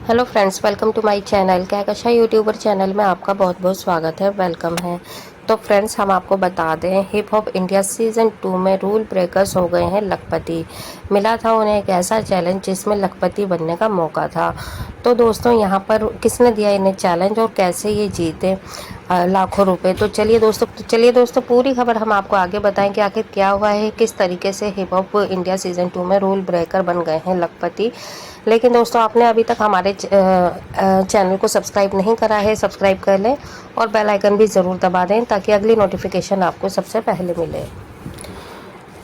Hello friends, welcome to my channel. Kahkasha YouTuber channel में आपका बहुत बहुत स्वागत है, वेलकम है। तो फ्रेंड्स, हम आपको बता दें, हिप हॉप इंडिया सीज़न 2 में रूल ब्रेकर्स हो गए हैं लखपति। मिला था उन्हें एक ऐसा चैलेंज जिसमें लखपति बनने का मौका था। तो दोस्तों, यहाँ पर किसने दिया इन्हें चैलेंज और कैसे ये जीते लाखों रुपए। तो चलिए दोस्तों पूरी खबर हम आपको आगे बताएं कि आखिर क्या हुआ है, किस तरीके से हिप हॉप इंडिया सीज़न 2 में रूल ब्रेकर बन गए हैं लखपति। लेकिन दोस्तों, आपने अभी तक हमारे चैनल को सब्सक्राइब नहीं करा है, सब्सक्राइब कर लें और बेल आइकन भी ज़रूर दबा दें ताकि अगली नोटिफिकेशन आपको सबसे पहले मिले।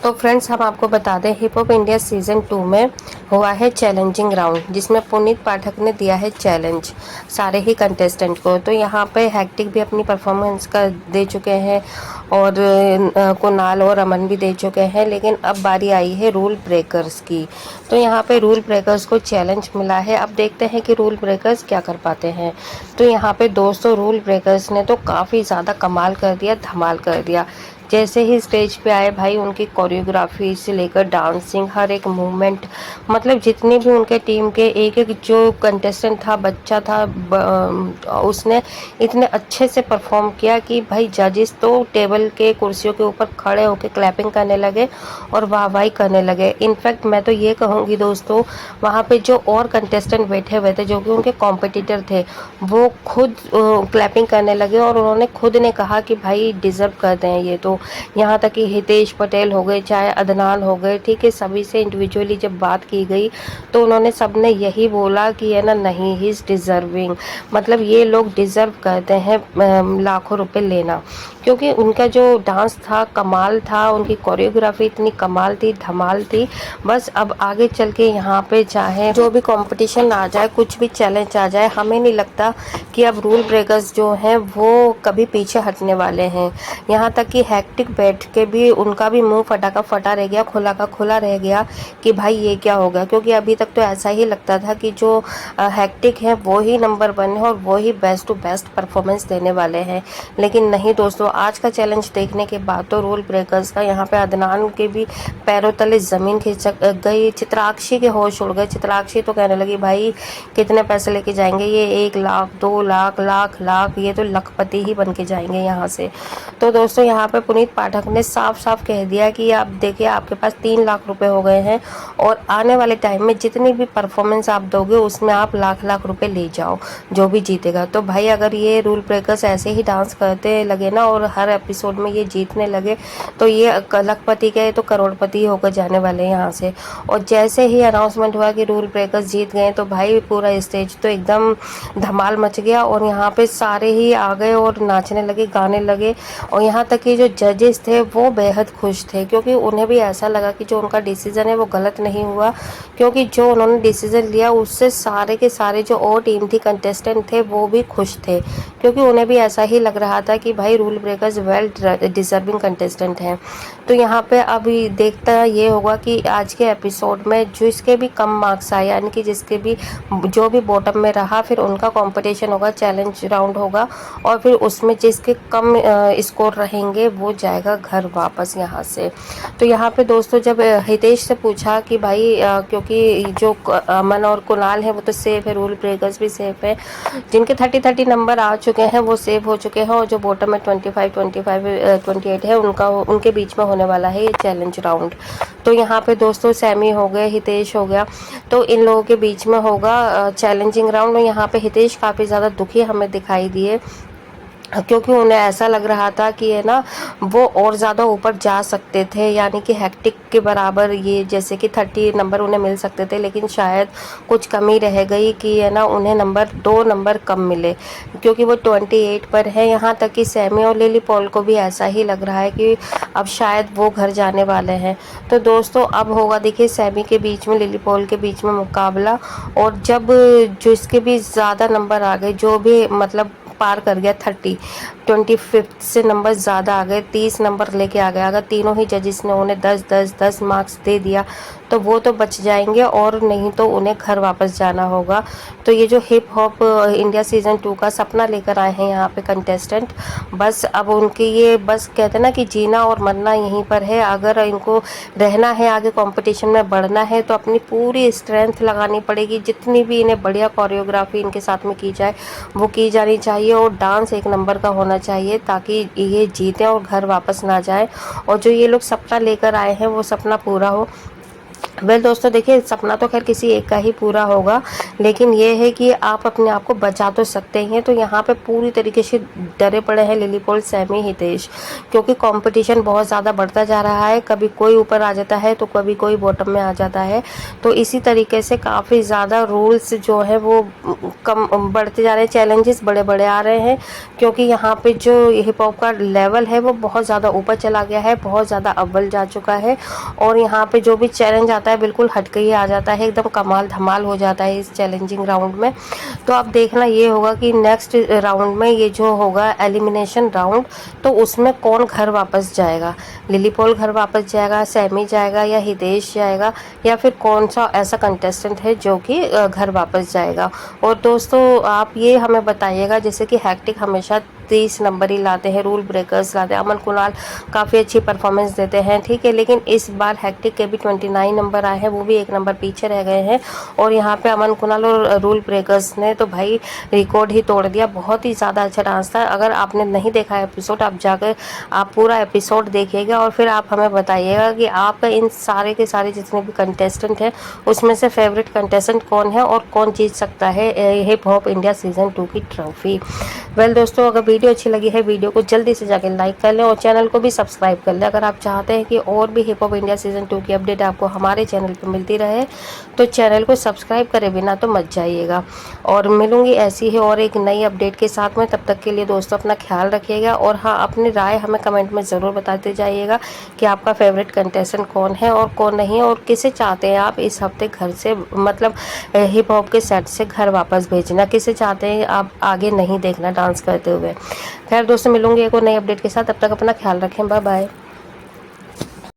तो फ्रेंड्स, हम आपको बता दें, हिप हॉप इंडिया सीज़न 2 में हुआ है चैलेंजिंग राउंड, जिसमें पुनीत पाठक ने दिया है चैलेंज सारे ही कंटेस्टेंट को। तो यहाँ पे हैक्टिक भी अपनी परफॉर्मेंस का दे चुके हैं और कुणाल और अमन भी दे चुके हैं। लेकिन अब बारी आई है रूल ब्रेकर्स की। तो यहाँ पे रूल ब्रेकर्स को चैलेंज मिला है। अब देखते हैं कि रूल ब्रेकर्स क्या कर पाते हैं। तो यहाँ पे दोस्तों, रूल ब्रेकर्स ने तो काफ़ी ज़्यादा कमाल कर दिया, धमाल कर दिया। जैसे ही स्टेज पे आए भाई, उनकी कोरियोग्राफी से लेकर डांसिंग, हर एक मूवमेंट, मतलब जितनी भी उनके टीम के एक एक जो कंटेस्टेंट था, बच्चा था, उसने इतने अच्छे से परफॉर्म किया कि भाई जजेस तो टेबल के कुर्सियों के ऊपर खड़े होकर क्लैपिंग करने लगे और वाहवाही करने लगे। इनफैक्ट मैं तो ये कहूँगी दोस्तों, वहाँ पे जो और कंटेस्टेंट बैठे हुए थे जो कि उनके कॉम्पिटिटर थे, वो खुद क्लैपिंग करने लगे और उन्होंने खुद ने कहा कि भाई डिज़र्व करते हैं ये। तो यहाँ तक कि हितेश पटेल हो गए, चाहे अदनान हो गए, ठीक है, सभी से इंडिविजुअली जब बात की गई तो उन्होंने सबने यही बोला कि है ना, नहीं, ही इज़ डिज़र्विंग, मतलब ये लोग डिज़र्व करते हैं लाखों रुपए लेना, क्योंकि उनका जो डांस था कमाल था, उनकी कोरियोग्राफी इतनी कमाल थी, धमाल थी। बस अब आगे चल के यहाँ पे चाहे जो भी कंपटीशन आ जाए, कुछ भी चैलेंज आ जाए, हमें नहीं लगता कि अब रूल ब्रेकर्स जो हैं वो कभी पीछे हटने वाले हैं। यहाँ तक कि हैक्टिक बैठ के भी उनका भी मुंह फटा का फटा रह गया, खुला का खुला रह गया कि भाई ये क्या होगा। क्योंकि अभी तक तो ऐसा ही लगता था कि जो हैक्टिक है वो ही नंबर 1 है और वो ही बेस्ट टू बेस्ट परफॉर्मेंस देने वाले हैं। लेकिन नहीं दोस्तों, आज का चैलेंज देखने के बाद तो रूल ब्रेकर्स का यहाँ पे अदनान के भी पैरों तले ज़मीन खिसक गई। चित्राक्षी के होश उड़ गए। चित्राक्षी तो कहने लगी भाई कितने पैसे लेके जाएंगे ये, 1 लाख, 2 लाख, लाख, ये तो लखपति ही बन के जाएंगे यहाँ से। तो दोस्तों, यहाँ पे पुनीत पाठक ने साफ साफ कह दिया कि आप देखिए, आपके पास 3 लाख रुपए हो गए हैं और आने वाले टाइम में जितनी भी परफॉर्मेंस आप दोगे उसमें आप लाख लाख रुपए ले जाओ, जो भी जीतेगा। तो भाई अगर ये रूल ब्रेकर्स ऐसे ही डांस करते लगे ना और हर एपिसोड में ये जीतने लगे तो ये लखपति के तो करोड़पति होकर जाने वाले हैं यहाँ से। और जैसे ही अनाउंसमेंट हुआ कि रूल ब्रेकर्स जीत गए तो भाई पूरा स्टेज तो एकदम धमाल मच गया और यहाँ पे सारे ही आ गए और नाचने लगे, गाने लगे। और यहाँ तक कि जो जजेस थे वो बेहद खुश थे, क्योंकि उन्हें भी ऐसा लगा कि जो उनका डिसीज़न है वो गलत नहीं हुआ, क्योंकि जो उन्होंने डिसीज़न लिया उससे सारे के सारे जो और टीम थी, कंटेस्टेंट थे, वो भी खुश थे, क्योंकि उन्हें भी ऐसा ही लग रहा था कि भाई rule breakers well deserving contestant हैं। तो यहाँ पे अभी देखता ये होगा कि आज के एपिसोड में जिसके भी कम मार्क्स आए, यानी कि जिसके भी जो भी बॉटम में रहा, फिर उनका कंपटीशन होगा, चैलेंज राउंड होगा और फिर उसमें जिसके कम स्कोर रहेंगे वो जाएगा घर वापस यहाँ से। तो यहाँ पे दोस्तों, जब हितेश से पूछा कि भाई क्योंकि जो अमन और कुणाल है वो तो सेफ है, रूल ब्रेकर्स भी सेफ है, जिनके 30 नंबर आ चुके हैं वो सेफ हो चुके हैं और जो बॉटम में 28 है उनके बीच में होने वाला है ये चैलेंज राउंड। तो यहाँ पे दोस्तों सैमी हो गए, हितेश हो गया, तो इन लोगों के बीच में होगा चैलेंजिंग राउंड। और यहाँ पे हितेश काफ़ी ज़्यादा दुखी हमें दिखाई दिए, क्योंकि उन्हें ऐसा लग रहा था कि है ना, वो और ज़्यादा ऊपर जा सकते थे, यानी कि हैक्टिक के बराबर, ये जैसे कि 30 नंबर उन्हें मिल सकते थे, लेकिन शायद कुछ कमी रह गई कि है ना, उन्हें 2 नंबर कम मिले, क्योंकि वो 28 पर है। यहाँ तक कि सैमी और लिली पॉल को भी ऐसा ही लग रहा है कि अब शायद वो घर जाने वाले हैं। तो दोस्तों अब होगा, देखिए, सैमी के बीच में, लिली पॉल के बीच में मुकाबला, और जब जो इसके भी ज़्यादा नंबर आ गए, जो भी मतलब पार कर गया 25 से नंबर ज़्यादा आ गए, 30 नंबर लेके आ गया, अगर तीनों ही जजेस ने उन्हें 10 10 10 मार्क्स दे दिया तो वो तो बच जाएंगे, और नहीं तो उन्हें घर वापस जाना होगा। तो ये जो हिप हॉप इंडिया सीज़न 2 का सपना लेकर आए हैं यहाँ पे कंटेस्टेंट, बस अब उनकी ये बस कहते हैं ना कि जीना और मरना यहीं पर है। अगर इनको रहना है, आगे कंपटीशन में बढ़ना है, तो अपनी पूरी स्ट्रेंथ लगानी पड़ेगी। जितनी भी इन्हें बढ़िया कोरियोग्राफी इनके साथ में की जाए वो की जानी चाहिए, और डांस एक नंबर का होना चाहिए ताकि ये जीतें और घर वापस ना जाए, और जो ये लोग सपना लेकर आए हैं वो सपना पूरा हो। दोस्तों देखिए, सपना तो खैर किसी एक का ही पूरा होगा, लेकिन ये है कि आप अपने आप को बचा तो सकते हैं। तो यहाँ पे पूरी तरीके से डरे पड़े हैं लिली पोल, सैमी, हितेश, क्योंकि कंपटीशन बहुत ज़्यादा बढ़ता जा रहा है। कभी कोई ऊपर आ जाता है तो कभी कोई बॉटम में आ जाता है। तो इसी तरीके से काफ़ी ज़्यादा रूल्स जो है वो कम बढ़ते जा रहे हैं, चैलेंजेस बड़े बड़े आ रहे हैं, क्योंकि यहाँ पे जो हिप हॉप का लेवल है वो बहुत ज़्यादा ऊपर चला गया है, बहुत ज़्यादा अव्वल जा चुका है। और यहाँ पे जो भी चैलेंज आता है बिल्कुल हटके ही आ जाता है, एकदम कमाल धमाल हो जाता है इस चैलेंजिंग राउंड में। तो अब देखना ये होगा कि नेक्स्ट राउंड में ये जो होगा एलिमिनेशन राउंड, तो उसमें कौन घर वापस जाएगा। लिली पोल घर वापस जाएगा, सैमी जाएगा, या हितेश जाएगा, या फिर कौन सा ऐसा कंटेस्टेंट है जो कि घर वापस जाएगा। और दोस्तों आप ये हमें बताइएगा, जैसे कि हैक्टिक हमेशा 30 नंबर ही लाते हैं, रूल ब्रेकर्स लाते हैं, अमन कुणाल काफ़ी अच्छी परफॉर्मेंस देते हैं, ठीक है, लेकिन इस बार हैक्टिक के भी 29 नंबर आए हैं, वो भी 1 नंबर पीछे रह गए हैं। और यहाँ पे अमन कुणाल और रूल ब्रेकर्स ने तो भाई रिकॉर्ड ही तोड़ दिया। बहुत ही ज़्यादा अच्छा डांस था। अगर आपने नहीं देखा है एपिसोड, आप जाकर आप पूरा एपिसोड देखिएगा और फिर आप हमें बताइएगा कि आपका इन सारे के सारे जितने भी कंटेस्टेंट हैं उसमें से फेवरेट कंटेस्टेंट कौन है और कौन जीत सकता है हिप हॉप इंडिया सीज़न 2 की ट्रॉफी। दोस्तों अगर वीडियो अच्छी लगी है, वीडियो को जल्दी से जाकर लाइक कर लें और चैनल को भी सब्सक्राइब कर लें। अगर आप चाहते हैं कि और भी हिप हॉप इंडिया सीज़न 2 की अपडेट आपको हमारे चैनल पर मिलती रहे, तो चैनल को सब्सक्राइब करे बिना तो मत जाइएगा। और मिलूंगी ऐसी ही और एक नई अपडेट के साथ में। तब तक के लिए दोस्तों अपना ख्याल रखिएगा, और हाँ, अपनी राय हमें कमेंट में ज़रूर बताते जाइएगा कि आपका फेवरेट कंटेस्टेंट कौन है और कौन नहीं है, और किसे चाहते हैं आप इस हफ्ते घर से, मतलब हिप हॉप के सेट से घर वापस भेजना, किसे चाहते हैं आप आगे नहीं देखना डांस करते हुए। खैर दोस्तों मिलूंगी एक और नई अपडेट के साथ, तब तक अपना ख्याल रखें, बाय बाय।